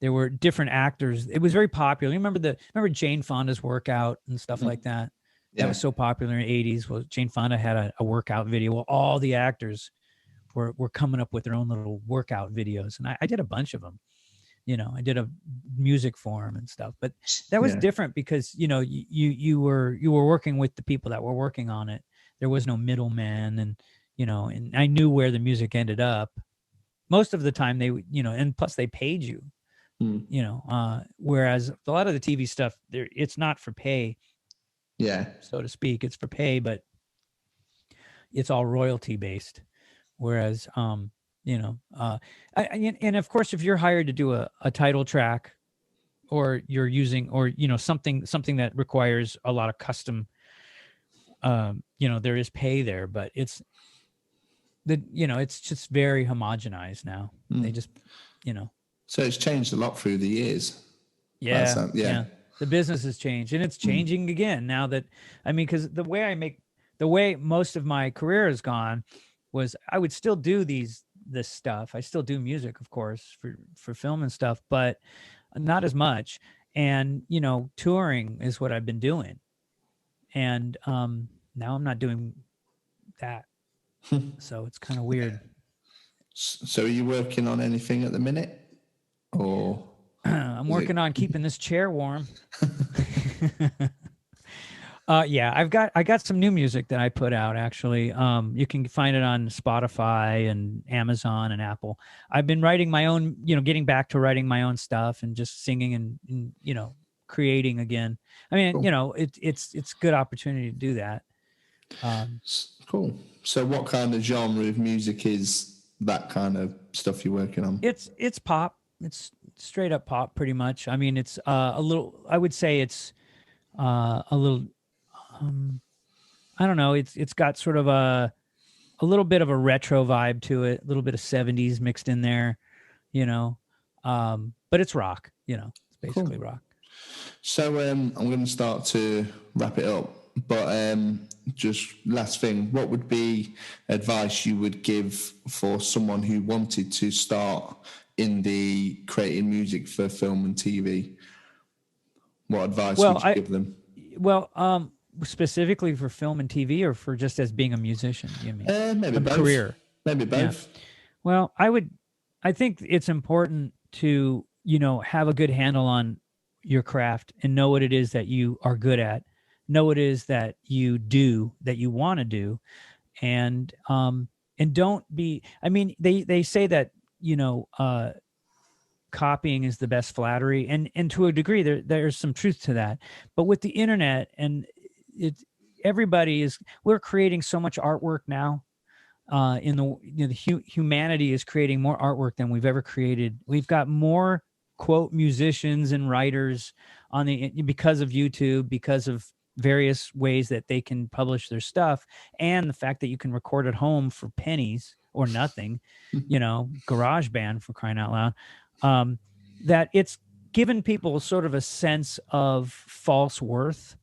there were different actors. It was very popular. You remember Jane Fonda's workout and stuff like that? That was so popular in the 80s. Well, Jane Fonda had a workout video. Well, all the actors were coming up with their own little workout videos. And I did a bunch of them. I did a music for them and stuff. But that was different because, you were working with the people that were working on it. There was no middleman, and and I knew where the music ended up. Most of the time they, and plus they paid you, whereas a lot of the TV stuff it's not for pay. Yeah. So to speak, it's for pay, but it's all royalty based. Whereas, and of course, if you're hired to do a title track, or you're using, or, something that requires a lot of custom, there is pay there, but it's just very homogenized now. They just, So it's changed a lot through the years. Yeah. The business has changed, and it's changing again now that, because the way most of my career has gone was I would still do this stuff. I still do music, of course, for film and stuff, but not as much. And, touring is what I've been doing. And, now I'm not doing that. So it's kind of weird. So are you working on anything at the minute? Or I'm working on keeping this chair warm. Yeah, I got some new music that I put out actually. You can find it on Spotify and Amazon and Apple. I've been writing my own, getting back to writing my own stuff and just singing and creating again. I mean, Cool. it's good opportunity to do that. Cool. So what kind of genre of music is that kind of stuff you're working on? It's pop. It's straight up pop pretty much. I mean, it's a little, I would say it's a little I don't know, it's got sort of a little bit of a retro vibe to it, a little bit of 70s mixed in there, but it's rock, it's basically rock. So I'm going to start to wrap it up, but just last thing, what would be advice you would give for someone who wanted to start in the creating music for film and TV? What advice would you give them? Well, specifically for film and TV, or for just as being a musician, you mean? Maybe both. Career. Maybe both. Yeah. Well, I think it's important to, have a good handle on your craft and know what it is that you are good at, know what it is that you do, that you want to do. And don't be, I mean, they say that, copying is the best flattery. And to a degree, there's some truth to that. But with the internet and we're creating so much artwork now. Humanity is creating more artwork than we've ever created. We've got more quote musicians and writers because of YouTube, because of various ways that they can publish their stuff, and the fact that you can record at home for pennies or nothing, GarageBand, for crying out loud, that it's given people sort of a sense of false worth,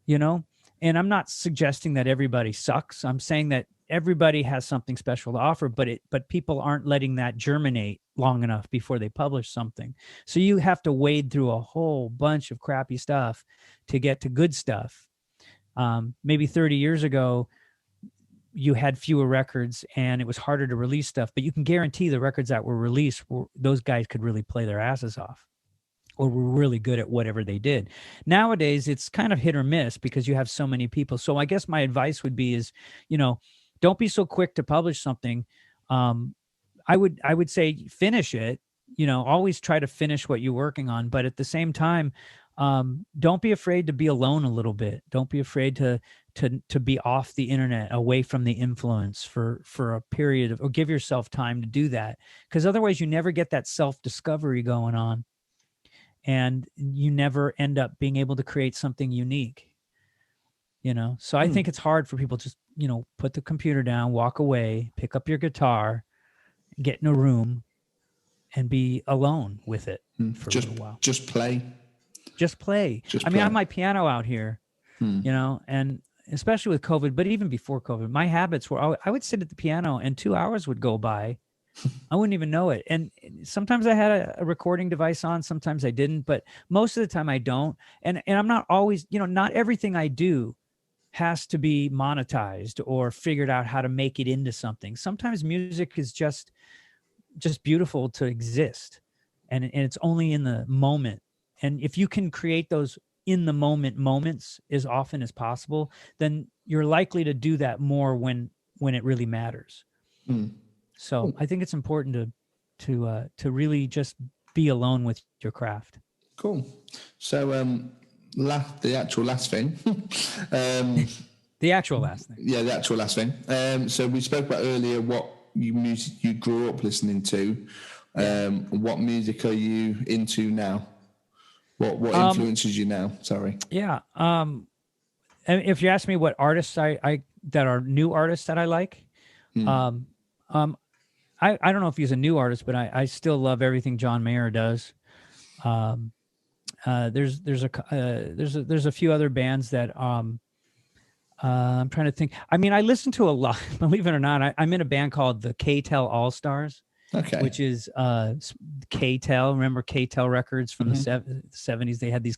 and I'm not suggesting that everybody sucks. I'm saying that everybody has something special to offer, but people aren't letting that germinate long enough before they publish something. So you have to wade through a whole bunch of crappy stuff to get to good stuff. Maybe 30 years ago, you had fewer records and it was harder to release stuff, but you can guarantee the records that were released, those guys could really play their asses off, or were really good at whatever they did. Nowadays, it's kind of hit or miss because you have so many people. So I guess my advice would be is, don't be so quick to publish something. I would say finish it, always try to finish what you're working on. But at the same time, don't be afraid to be alone a little bit. Don't be afraid to be off the internet, away from the influence for a period or give yourself time to do that. Because otherwise you never get that self-discovery going on. And you never end up being able to create something unique, So I think it's hard for people to just, put the computer down, walk away, pick up your guitar, get in a room, and be alone with it for a little while. Just play. I mean, I have my piano out here, and especially with COVID, but even before COVID, my habits were I would sit at the piano and 2 hours would go by. I wouldn't even know it. And sometimes I had a recording device on, sometimes I didn't, but most of the time I don't. And I'm not always, not everything I do has to be monetized or figured out how to make it into something. Sometimes music is just beautiful to exist. And it's only in the moment. And if you can create those in the moment moments as often as possible, then you're likely to do that more when it really matters. So I think it's important to really just be alone with your craft. Cool. So the actual last thing. The actual last thing. Yeah, the actual last thing. So we spoke about earlier what music you grew up listening to. What music are you into now? What influences you now? Sorry. Yeah. And if you ask me what artists I that are new artists that I like, I don't know if he's a new artist, but I still love everything John Mayer does. There's a few other bands that I'm trying to think. I mean, I listen to a lot. Believe it or not, I'm in a band called the K-Tel All Stars. Okay. Which is K-Tel. Remember K-Tel Records from the 70s? They had these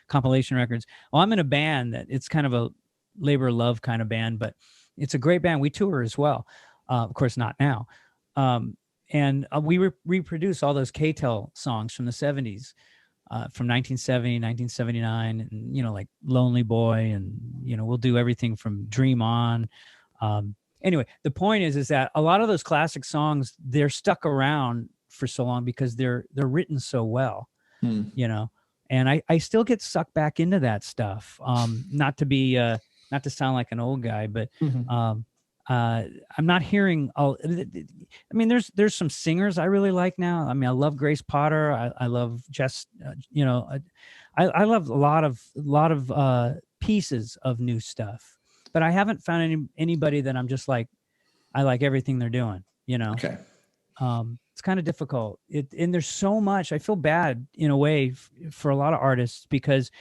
compilation records. Well, I'm in a band that it's kind of labor of love kind of band, but it's a great band. We tour as well. Of course, not now. And we reproduce all those K-Tel songs from the 70s, from 1970, 1979, and, you know, like Lonely Boy, and, you know, we'll do everything from Dream On. Anyway, the point is that a lot of those classic songs, they're stuck around for so long because they're written so well, you know, and I still get sucked back into that stuff. Not to sound like an old guy, but, I'm not hearing all. I mean, there's some singers I really like now. I mean, I love Grace Potter. I love Jess. You know, I love a lot of pieces of new stuff, but I haven't found anybody that I'm just like, I like everything they're doing. You know, Okay. It's kind of difficult. And there's so much. I feel bad in a way for a lot of artists because,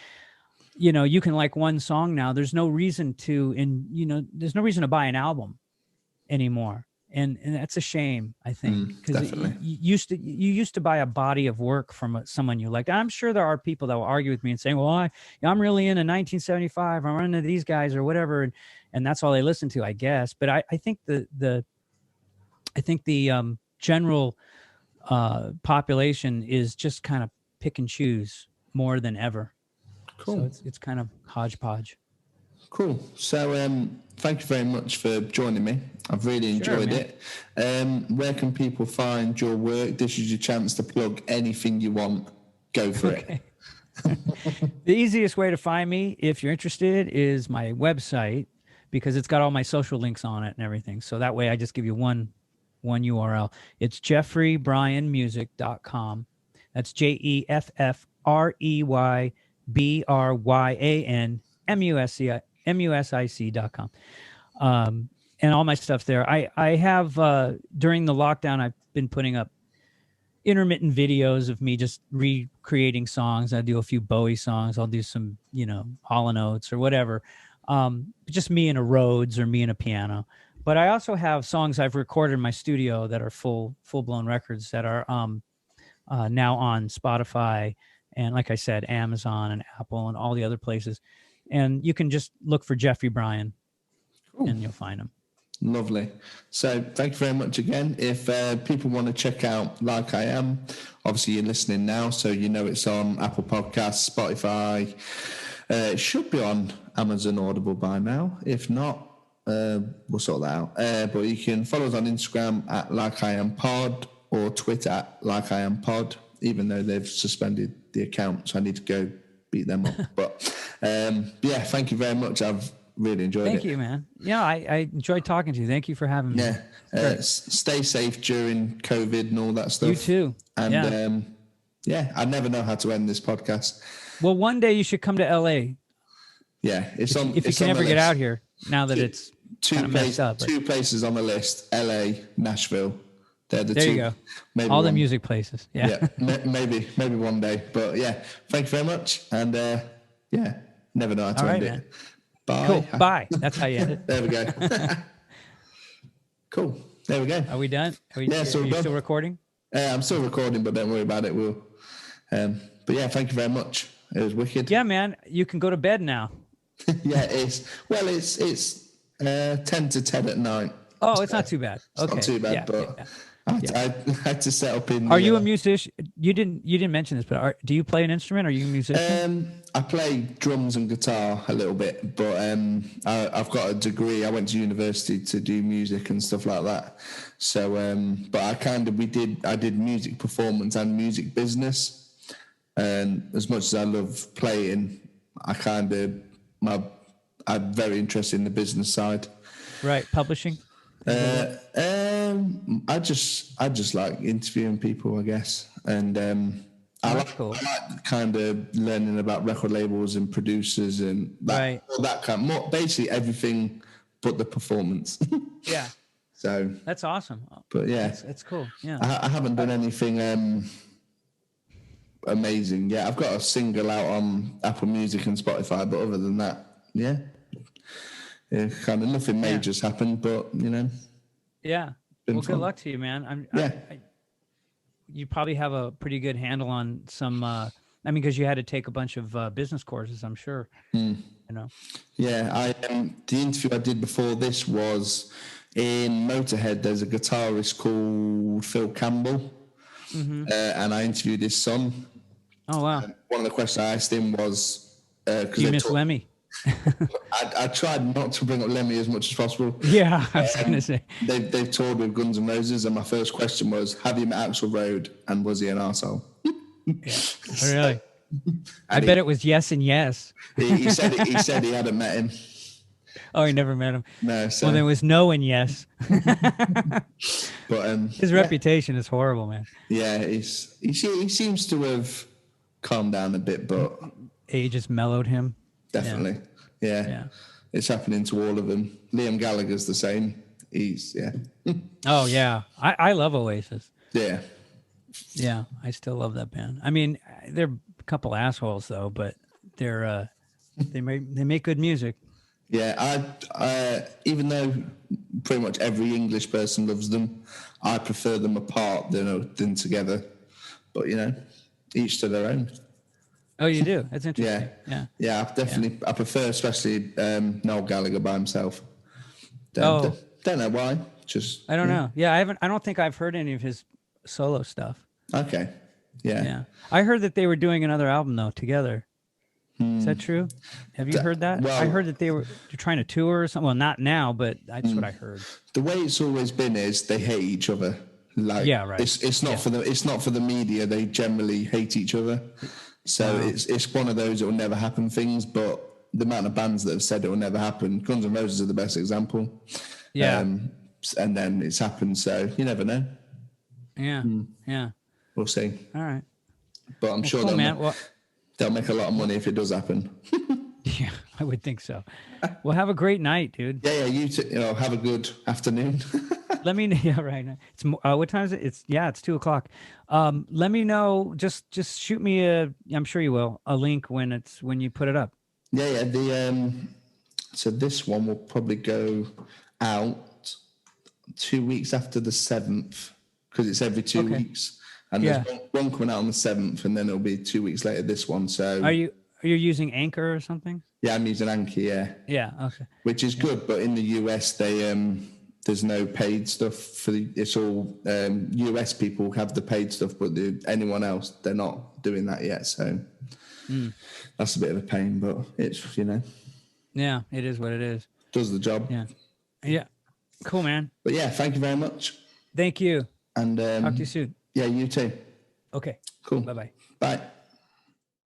you know, you can like one song now. There's no reason to, there's no reason to buy an album anymore. And that's a shame, I think, because you used to buy a body of work from someone you liked. I'm sure there are people that will argue with me and say, well, I'm really into 1975. I'm into these guys or whatever. And that's all they listen to, I guess. But I think the general population is just kind of pick and choose more than ever. Cool. So it's kind of hodgepodge. Cool. So thank you very much for joining me. I've really enjoyed it. Where can people find your work? This is your chance to plug anything you want. Go for it. The easiest way to find me, if you're interested, is my website, because it's got all my social links on it and everything. So that way I just give you one URL. It's jeffreybryanmusic.com. That's JeffreyBryanmusic.com. And all my stuff there. I have, during the lockdown, I've been putting up intermittent videos of me just recreating songs. I do a few Bowie songs. I'll do some, Hall & Oates or whatever. Just me and a Rhodes or me and a piano. But I also have songs I've recorded in my studio that are full-blown records that are now on Spotify and, like I said, Amazon and Apple and all the other places. And you can just look for Jeffrey Bryan, and you'll find him. Lovely. So thank you very much again. If people want to check out Like I Am, obviously you're listening now, so you know it's on Apple Podcasts, Spotify. It should be on Amazon Audible by now. If not, we'll sort that out. But you can follow us on Instagram at Like I Am Pod or Twitter at Like I Am Pod, even though they've suspended the account, so I need to go beat them up. But yeah, thank you very much. I've really enjoyed it. Thank you, man. Yeah, I enjoyed talking to you. Thank you for having me. Yeah, stay safe during COVID and all that stuff. You too. And I never know how to end this podcast. Well, one day you should come to LA. Yeah, if you can ever get out here now that it's kind of messed up. Two places on the list: LA, Nashville. They're the two. There you go. Maybe all the music places. Yeah. Maybe one day. But yeah, thank you very much. And never know how to end it. Bye. Cool. Bye. That's how you end it. There we go. Cool. There we go. Are we done? Are you still recording? I'm still recording, but don't worry about it. We'll. But yeah, thank you very much. It was wicked. Yeah, man. You can go to bed now. Yeah, it is. Well, it's 10 to 10 at night. Oh, it's not too bad. It's not too bad, but I had to set up in. Are you a musician? You didn't mention this, but do you play an instrument? Are you a musician? I play drums and guitar a little bit, but I've got a degree. I went to university to do music and stuff like that. So, but I did music performance and music business. And as much as I love playing, I'm very interested in the business side. Right, publishing. I just like interviewing people, I guess, and I like kind of learning about record labels and producers and that kind of more, basically everything but the performance. Yeah. So that's awesome. But yeah, it's cool. Yeah. I haven't done anything amazing yet. I've got a single out on Apple Music and Spotify, but other than that, kind of nothing major's happened, but Yeah. Well, good luck to you, man. You probably have a pretty good handle on some I mean, because you had to take a bunch of business courses, I'm sure. You know. Yeah, the interview I did before this was in Motorhead. There's a guitarist called Phil Campbell, and I interviewed his son. Oh wow. One of the questions I asked him was, Do you miss Lemmy? I tried not to bring up Lemmy as much as possible. Yeah, I was gonna say. They've toured with Guns N' Roses, and my first question was, have you met Axl Rode, and was he an arsehole? Yeah. Really? I bet it was yes and yes. He said he hadn't met him. Oh, he never met him. No, so Well, there was no and yes. but His reputation is horrible, man. yeah, he seems to have calmed down a bit, but Age has mellowed him. definitely, yeah. It's happening to all of them. Liam Gallagher's the same. He's Oh yeah, I love Oasis. yeah. Yeah, I still love that band. I mean, they're a couple assholes though, but they're they make good music. Yeah, I even though pretty much every English person loves them, I prefer them apart than together. But each to their own. Oh, you do? That's interesting. Yeah. I definitely I prefer especially Noel Gallagher by himself. Oh. Don't know why. Just I don't know. Yeah, I don't think I've heard any of his solo stuff. Okay. Yeah. Yeah. I heard that they were doing another album though together. Is that true? Have you heard that? Well, I heard that they're trying to tour or something. Well, not now, but that's what I heard. The way it's always been is they hate each other. Like yeah, right. It's not for the media. They generally hate each other. So it's one of those that will never happen things. But the amount of bands that have said it will never happen. Guns N' Roses are the best example. Yeah. And then it's happened. So you never know. Yeah. Yeah. We'll see. All right. But I'm sure they'll make a lot of money if it does happen. Yeah, I would think so. Well, have a great night, dude. Yeah. You have a good afternoon. Let me know. Yeah, right. It's what time is it? It's 2:00. Let me know. Just shoot me I'm sure you will, a link when you put it up. Yeah. So this one will probably go out 2 weeks after the 7th because it's every 2 weeks. And there's one coming out on the 7th, and then it'll be 2 weeks later this one. So are you using Anchor or something? Yeah, I'm using Anchor. Yeah. Yeah. Okay. Which is good, but in the US there's no paid stuff for it's all US people have the paid stuff, but anyone else they're not doing that yet. So that's a bit of a pain, but it's Yeah, it is what it is. Does the job. Yeah. Yeah. Cool, man. But yeah, thank you very much. Thank you. And talk to you soon. Yeah, you too. Okay. Cool. Bye-bye. Bye.